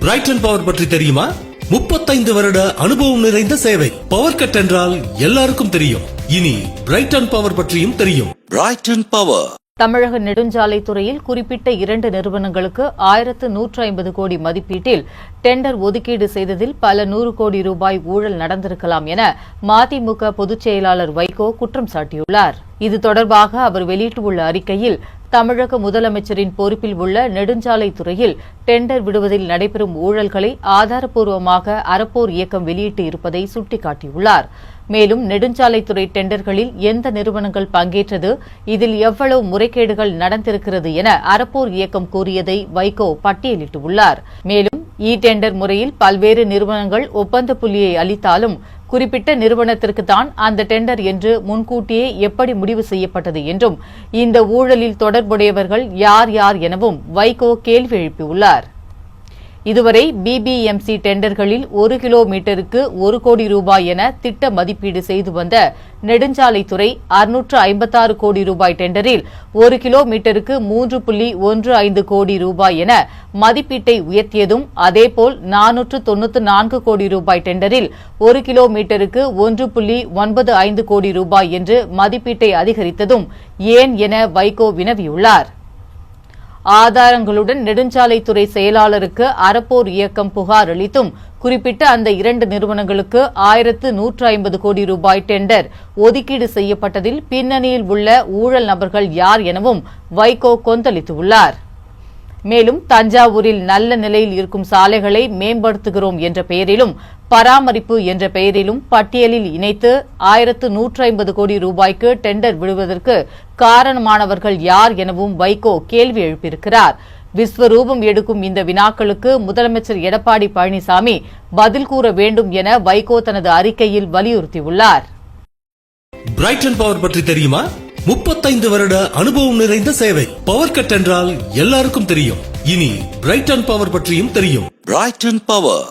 Brayton power பற்றி தெரியுமா? 35 வருட அனுபவம் நிறைந்த சேவை. பவர் கட் என்றால் எல்லாருக்கும் தெரியும். இனி பிரைட்டன் பவர் பற்றியும் தெரியும். Brayton power. தமிழக நெடுஞ்சாலைத்துறையில் குறிப்பிட்ட 2 நிறுவனங்களுக்கு 1150 கோடி மதிப்பீட்டில் டெண்டர் ஒதுக்கீடு செய்ததில் பல 100 கோடி ரூபாய் ஊழல் நடந்திருக்கலாம் என மதிமுக பொதுச் செயலாளர் வைகோ குற்றம் சாட்டியுள்ளார். இது தொடர்பாக அவர் வெளியிட்டுள்ள அறிக்கையில், தமிழக முதலமைச்சரின் பொறுப்பில் உள்ள நெடுஞ்சாலைத்துறையில் டெண்டர் விடுவதில் நடைபெறும் ஊழல்களை ஆதாரப்பூர்வமாக அறப்போர் இயக்கம் வெளியிட்டு இருப்பதை சுட்டிக்காட்டியுள்ளார். மேலும் நெடுஞ்சாலைத்துறை டெண்டர்களில் எந்த நிறுவனங்கள் பங்கேற்றது, இதில் எவ்வளவு முறைகேடுகள் நடந்திருக்கிறது என அறப்போர் இயக்கம் கூறியதை வைகோ பட்டியலிட்டுள்ளார். மேலும் டெண்டர் முறையில் பல்வேறு நிறுவனங்கள் ஒப்பந்த புள்ளியை அளித்தாலும் குறிப்பிட்ட நிறுவனத்திற்கு தான் அந்த டெண்டர் என்று முன்கூட்டியே எப்படி முடிவு செய்யப்பட்டது என்றும், இந்த ஊழலில் தொடர்புடையவர்கள் யார் யார் எனவும் வைகோ கேள்வி எழுப்பியுள்ளார். இதுவரை பிபிஎம்சி டெண்டர்களில் 1 கிலோமீட்டருக்கு 1 கோடி ரூபாய் என திட்ட மதிப்பீடு செய்து வந்த நெடுஞ்சாலைத்துறை 656 கோடி ரூபாய் டெண்டரில் 1 கிலோமீட்டருக்கு 3.15 கோடி ரூபாய் என மதிப்பீட்டை உயர்த்தியதும், அதேபோல் 494 கோடி ரூபாய் டெண்டரில் 1 கிலோமீட்டருக்கு 1.95 கோடி ரூபாய் என்று மதிப்பீட்டை அதிகரித்ததும் ஏன் என வைகோ வினவியுள்ளார். ஆதாரங்களுடன் நெடுஞ்சாலைத்துறை செயலாளருக்கு அறப்போர் இயக்கம் புகார் அளித்தும் குறிப்பிட்ட அந்த 2 நிறுவனங்களுக்கு 1150 கோடி ரூபாய் டெண்டர் ஒதுக்கீடு செய்யப்பட்டதில் பின்னணியில் உள்ள ஊழல் நபர்கள் யார் எனவும் வைகோ கொந்தளித்துள்ளார். மேலும் தஞ்சாவூரில் நல்ல நிலையில் இருக்கும் சாலைகளை மேம்படுத்துகிறோம் என்ற பெயரிலும் பராமரிப்பு என்ற பெயரிலும் பட்டியலில் இணைத்து 1150 கோடி ரூபாய்க்கு டெண்டர் விடுவதற்கு காரணமானவர்கள் யார் எனவும் வைகோ கேள்வி எழுப்பியிருக்கிறார். விஸ்வரூபம் எடுக்கும் இந்த வினாக்களுக்கு முதலமைச்சர் எடப்பாடி பழனிசாமி பதில் கூற வேண்டும் என வைகோ தனது அறிக்கையில் வலியுறுத்தியுள்ளார். பிரைட்டன் பவர் பற்றி தெரியுமா? 35 வருட அனுபவம் நிறைந்த சேவை. பவர் கட் என்றால் எல்லாருக்கும் தெரியும். இனி பிரைட்டன் பவர் பற்றியும் தெரியும். Brayton power.